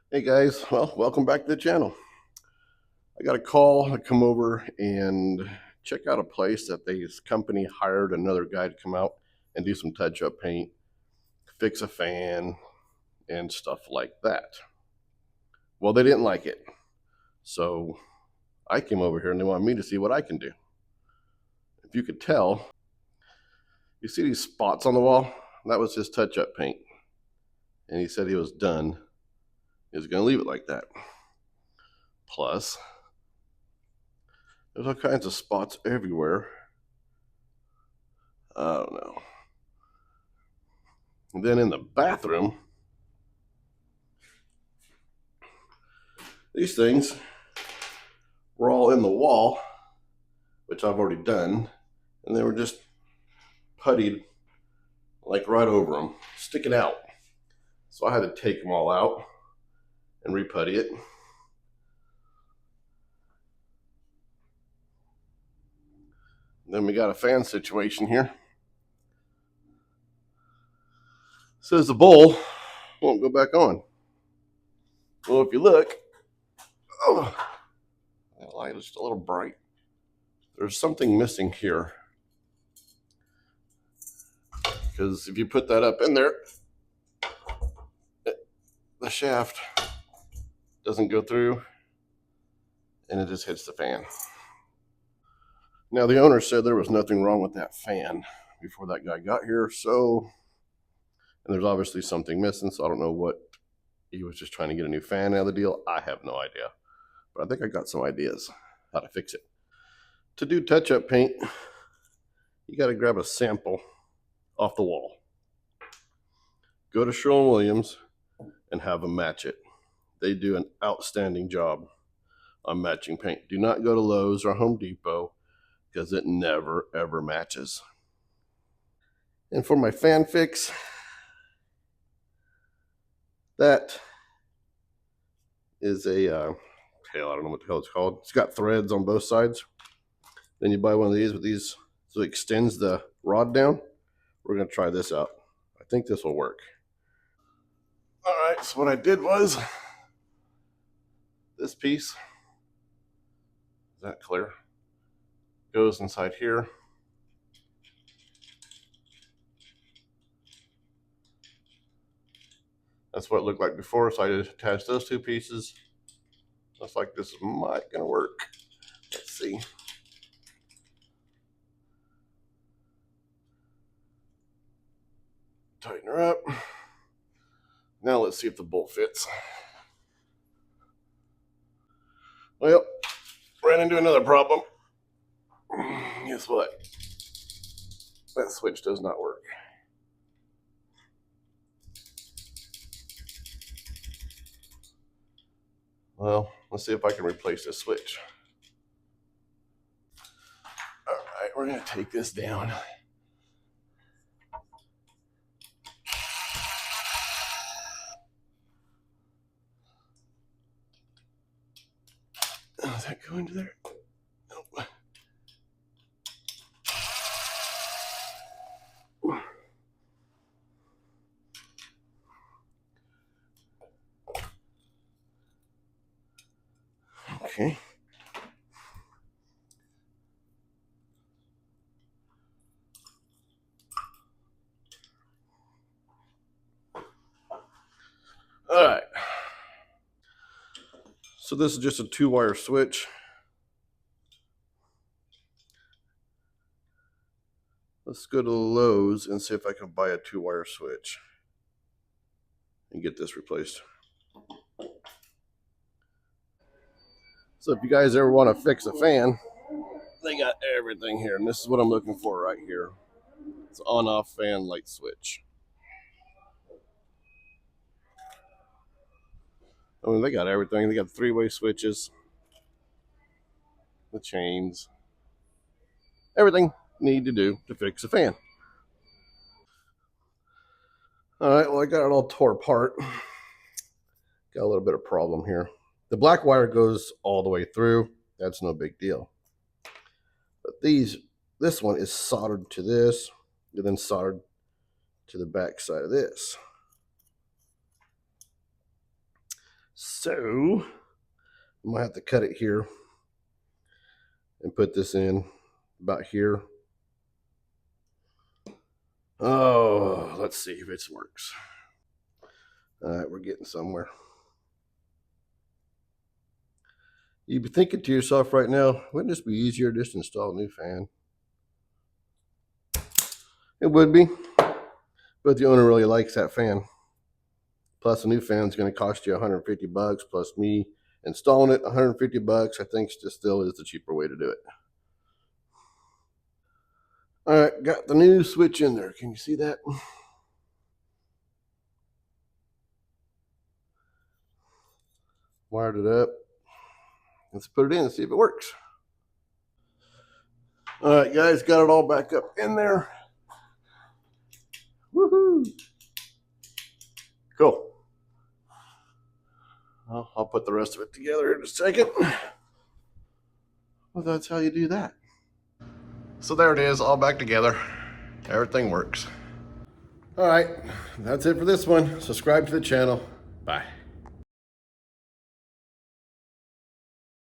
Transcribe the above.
Hey guys, well, welcome back to the channel. I got a call to come over and check out a place that this company hired another guy to come out and do some touch-up paint, fix a fan, and stuff like that. Well, they didn't like it, so I came over here and they wanted me to see what I can do. If you could tell, you see these spots on the wall? That was his touch-up paint, and he said he was done. He was going to leave it like that. Plus, there's all kinds of spots everywhere. I don't know. And then in the bathroom, these things were all in the wall, which I've already done, and they were just puttied like right over them, sticking out. So I had to take them all out and reputty it. Then we got a fan situation here. Says the bowl won't go back on. Well, if you look, oh, that light is just a little bright. There's something missing here. Because if you put that up in there, the shaft doesn't go through and it just hits the fan. Now, the owner said there was nothing wrong with that fan before that guy got here, so, and there's obviously something missing, so I don't know what, he was just trying to get a new fan out of the deal. I have no idea, but I think I got some ideas how to fix it. To do touch-up paint, you got to grab a sample off the wall. Go to Sherwin-Williams and have them match it. They do an outstanding job on matching paint. Do not go to Lowe's or Home Depot because it never ever matches. And for my fan fix, that is a hell, I don't know what the hell it's called. It's got threads on both sides. Then you buy one of these with these, so it extends the rod down. We're gonna try this out. I think this will work. All right, so what I did was this piece, is that clear? Goes inside here. That's what it looked like before, so I just attached those two pieces. Looks like this might gonna work. Let's see. Tighten her up. Now let's see if the bolt fits. Well, ran into another problem. Guess what? That switch does not work. Well, let's see if I can replace this switch. All right, we're gonna take this down. Does that go into there? Nope. Okay. All right. So this is just a 2-wire switch. Let's go to Lowe's and see if I can buy a 2-wire switch and get this replaced. So if you guys ever want to fix a fan, they got everything here, and this is what I'm looking for right here. It's on-off fan light switch. I mean, they got everything. They got 3-way switches, the chains, everything you need to do to fix a fan. All right, well, I got it all tore apart. Got a little bit of problem here. The black wire goes all the way through. That's no big deal. But this one is soldered to this, and then soldered to the back side of this. So I'm gonna have to cut it here and put this in about here. Oh, let's see if it works. All right, we're getting somewhere. You'd be thinking to yourself right now, wouldn't this be easier just to install a new fan? It would be, but the owner really likes that fan. Plus, a new fan is going to cost you $150 plus me installing it $150. I think still is the cheaper way to do it. All right, got the new switch in there. Can you see that? Wired it up. Let's put it in and see if it works. All right, guys, got it all back up in there. Woohoo! Cool. Well, I'll put the rest of it together in a second. Well, that's how you do that. So there it is, all back together. Everything works. All right, that's it for this one. Subscribe to the channel. Bye.